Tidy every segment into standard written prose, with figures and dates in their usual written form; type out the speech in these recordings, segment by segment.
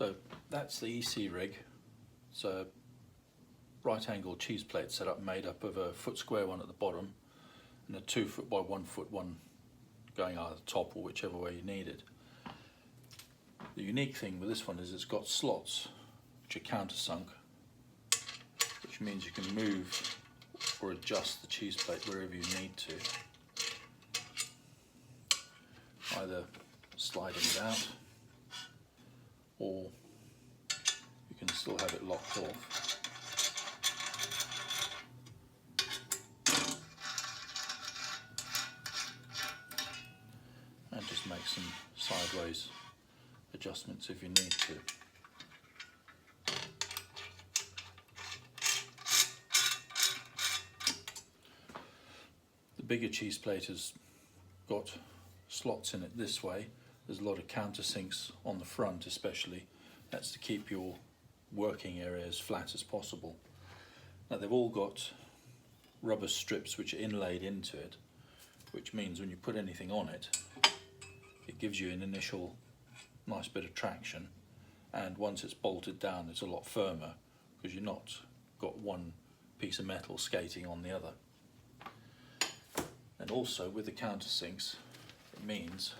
So that's the EC rig. It's a right angle cheese plate setup made up of a foot square one at the bottom and a 2 foot by 1 foot one going either top or whichever way you need it. The unique thing with this one is it's got slots which are countersunk, which means you can move or adjust the cheese plate wherever you need to, either sliding it out or you can still have it locked off. And just make some sideways adjustments if you need to. The bigger cheese plate has got slots in it this way. There's a lot of countersinks on the front especially. That's to keep your working area as flat as possible. Now they've all got rubber strips which are inlaid into it, which means when you put anything on it, it gives you an initial nice bit of traction, and once it's bolted down it's a lot firmer because you're not got one piece of metal skating on the other. And also with the countersinks, it means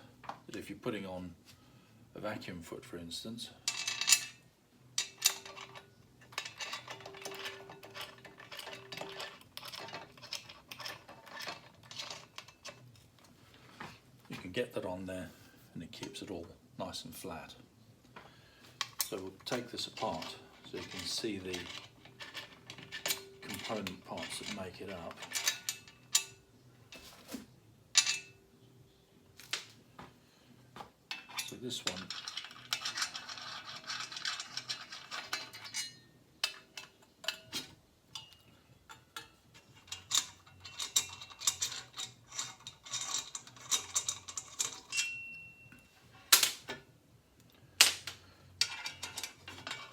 that if you're putting on a vacuum foot, for instance, you can get that on there and it keeps it all nice and flat. So we'll take this apart so you can see the component parts that make it up. So this one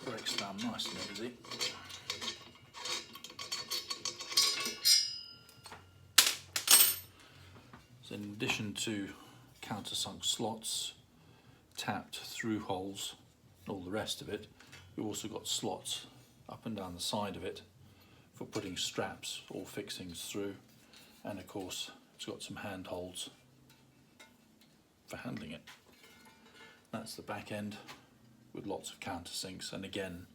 breaks down nice and easy. So in addition to countersunk slots, tapped through holes and all the rest of it, we've also got slots up and down the side of it for putting straps or fixings through, and of course it's got some handholds for handling it. That's the back end with lots of countersinks and again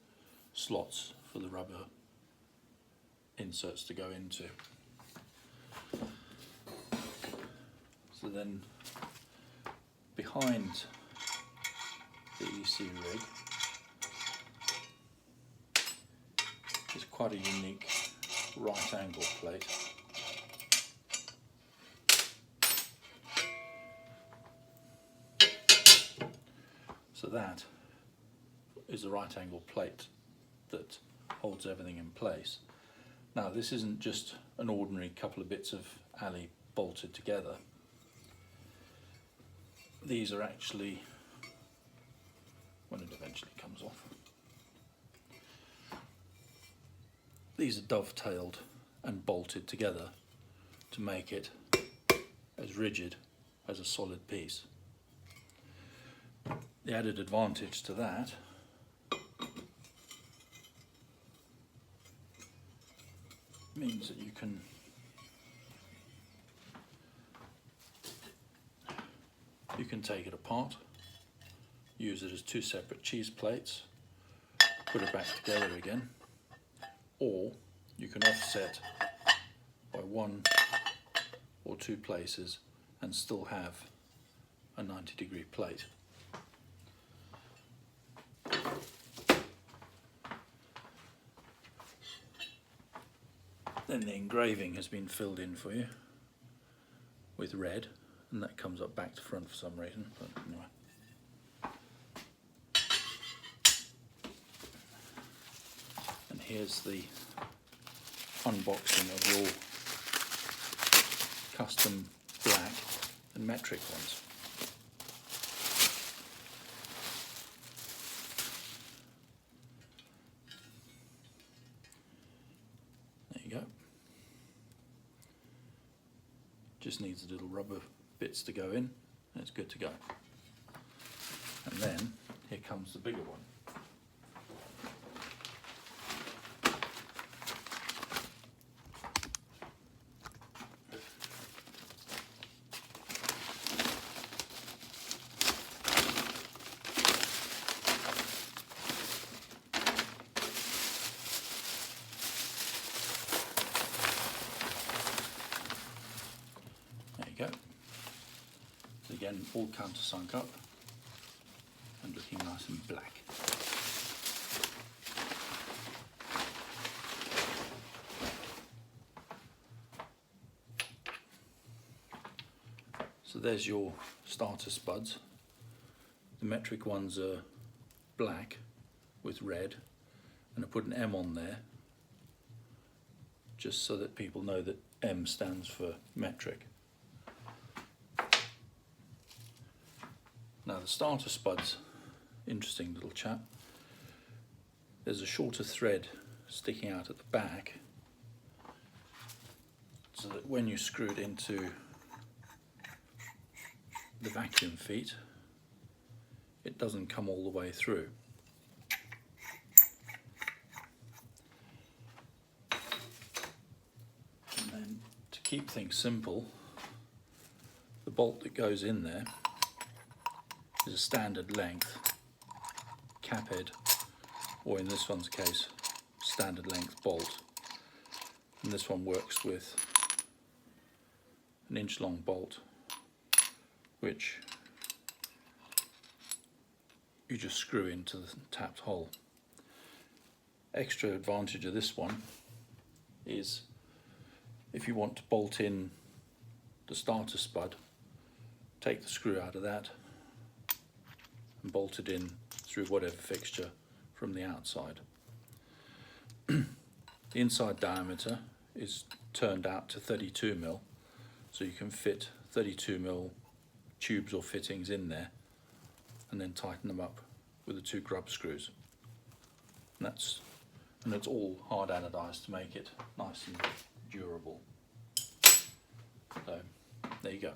slots for the rubber inserts to go into. So then behind the EC rig is quite a unique right angle plate. So that is a right angle plate that holds everything in place. Now this isn't just an ordinary couple of bits of alley bolted together. These are actually, when it eventually comes off, these are dovetailed and bolted together to make it as rigid as a solid piece. The added advantage to that means that you can take it apart, use it as two separate cheese plates, put it back together again, or you can offset by one or two places and still have a 90-degree plate. Then the engraving has been filled in for you with red, and that comes up back to front for some reason, but anyway. And here's the unboxing of your custom black and metric ones. There you go. Just needs a little rubber bits to go in and it's good to go. And then here comes the bigger one. Again, all countersunk up and looking nice and black. So there's your starter spuds. The metric ones are black with red, and I put an M on there just so that people know that M stands for metric. Now the starter spud's interesting little chap. There's a shorter thread sticking out at the back so that when you screw it into the vacuum feet, it doesn't come all the way through. And then to keep things simple, the bolt that goes in there is a standard length cap head, or in this one's case, standard length bolt. And this one works with an inch long bolt, which you just screw into the tapped hole. Extra advantage of this one is if you want to bolt in the starter spud, take the screw out of that and bolt it in through whatever fixture from the outside. The inside diameter is turned out to 32mm, so you can fit 32mm tubes or fittings in there and then tighten them up with the 2 grub screws. And it's all hard anodized to make it nice and durable. So there you go.